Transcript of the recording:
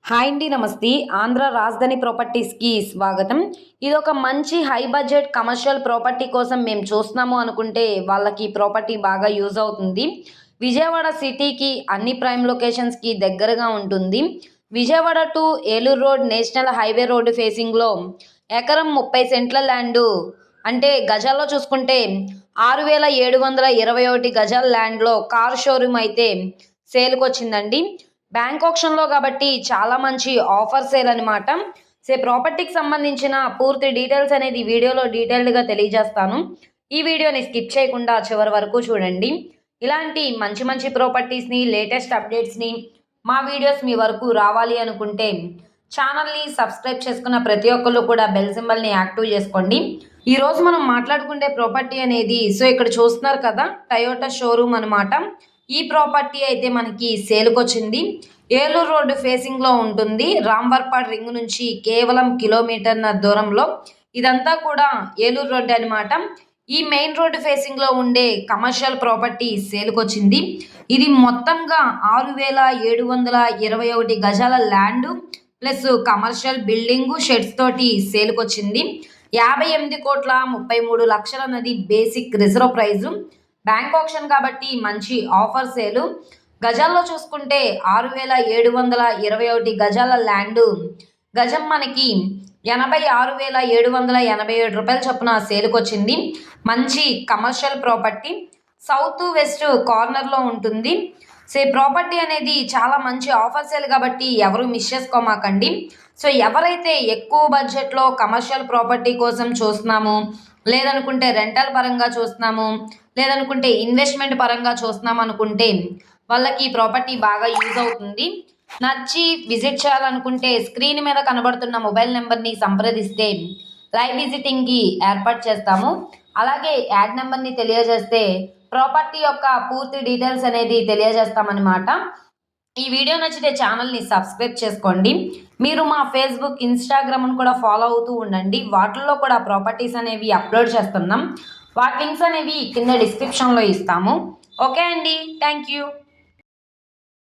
Hi అండి, నమస్తే. ఆంధ్ర రాజధాని ప్రాపర్టీస్కి స్వాగతం. ఇది ఒక మంచి హై బడ్జెట్ కమర్షియల్ ప్రాపర్టీ కోసం మేము చూస్తున్నాము అనుకుంటే వాళ్ళకి ప్రాపర్టీ బాగా యూజ్ అవుతుంది. విజయవాడ సిటీకి అన్ని ప్రైమ్ లొకేషన్స్కి దగ్గరగా ఉంటుంది. Vijayawada to Eluru road national highway road ఫేసింగ్లో ఎకరం 30 సెంట్ల ల్యాండు, అంటే గజాల్లో చూసుకుంటే 6,721 గజాల ల్యాండ్లో కార్ షోరూమ్ అయితే సేల్కి వచ్చిందండి. బ్యాంక్ ఆప్షన్లో కాబట్టి చాలా మంచి ఆఫర్ సేల్ అనమాట. ప్రాపర్టీకి సంబంధించిన పూర్తి డీటెయిల్స్ అనేది వీడియోలో డీటెయిల్డ్గా తెలియజేస్తాను. ఈ వీడియోని స్కిప్ చేయకుండా చివరి వరకు చూడండి. ఇలాంటి మంచి మంచి ప్రాపర్టీస్ని, లేటెస్ట్ అప్డేట్స్ని, మా వీడియోస్ మీ వరకు రావాలి అనుకుంటే ఛానల్ని సబ్స్క్రైబ్ చేసుకున్న ప్రతి ఒక్కళ్ళు కూడా బెల్ సింబల్ని యాక్టివ్ చేసుకోండి. ఈరోజు మనం మాట్లాడుకునే ప్రాపర్టీ అనేది ఇక్కడ చూస్తున్నారు కదా, టయోటా షోరూమ్ అనమాట. ఈ ప్రాపర్టీ అయితే మనకి సేల్కి వచ్చింది. ఏలూరు రోడ్డు ఫేసింగ్లో ఉంటుంది. రాంవర్పాడ్ రింగ్ నుంచి కేవలం కిలోమీటర్ల దూరంలో. ఇదంతా కూడా ఏలూరు రోడ్డు అనమాట. ఈ మెయిన్ రోడ్డు ఫేసింగ్లో ఉండే కమర్షియల్ ప్రాపర్టీ సేల్కి వచ్చింది. ఇది మొత్తంగా 6,721 గజాల land plus commercial building sheds తోటి సేల్కి వచ్చింది. 58,33,00,000 అన్నది basic reserve price. Bank option కాబట్టి మంచి ఆఫర్ సేలు. గజాల్లో చూసుకుంటే 6,721 గజాల ల్యాండ్, గజం మనకి 86,787 రూపాయల చొప్పున సేల్కి వచ్చింది. మంచి కమర్షియల్ ప్రాపర్టీ సౌత్ వెస్ట్ కార్నర్లో ఉంటుంది. ప్రాపర్టీ అనేది చాలా మంచి ఆఫర్ సేల్ కాబట్టి ఎవరు మిస్ చేసుకోమాకండి. ఎవరైతే ఎక్కువ బడ్జెట్లో కమర్షియల్ ప్రాపర్టీ కోసం చూస్తున్నాము, లేదనుకుంటే రెంటల్ పరంగా చూస్తున్నాము, లేదనుకుంటే ఇన్వెస్ట్మెంట్ పరంగా చూస్తున్నాం అనుకుంటే వాళ్ళకి ఈ ప్రాపర్టీ బాగా యూజ్ అవుతుంది. నచ్చి విజిట్ చేయాలనుకుంటే స్క్రీన్ మీద కనబడుతున్న మొబైల్ నెంబర్ని సంప్రదిస్తే లైవ్ విజిటింగ్కి ఏర్పాటు చేస్తాము. అలాగే యాడ్ నెంబర్ని తెలియజేస్తే ప్రాపర్టీ యొక్క పూర్తి డీటెయిల్స్ అనేది తెలియజేస్తామన్నమాట. ఈ వీడియో నచ్చితే ఛానల్ని సబ్స్క్రైబ్ చేసుకోండి. మీరు మా ఫేస్బుక్, ఇన్స్టాగ్రామ్ను కూడా ఫాలో అవుతూ ఉండండి. వాటిల్లో కూడా ప్రాపర్టీస్ అనేవి అప్లోడ్ చేస్తున్నాం. వాటి లింక్స్ అనేవి కింద డిస్క్రిప్షన్లో ఇస్తాము. ఓకే అండి, థ్యాంక్ యూ.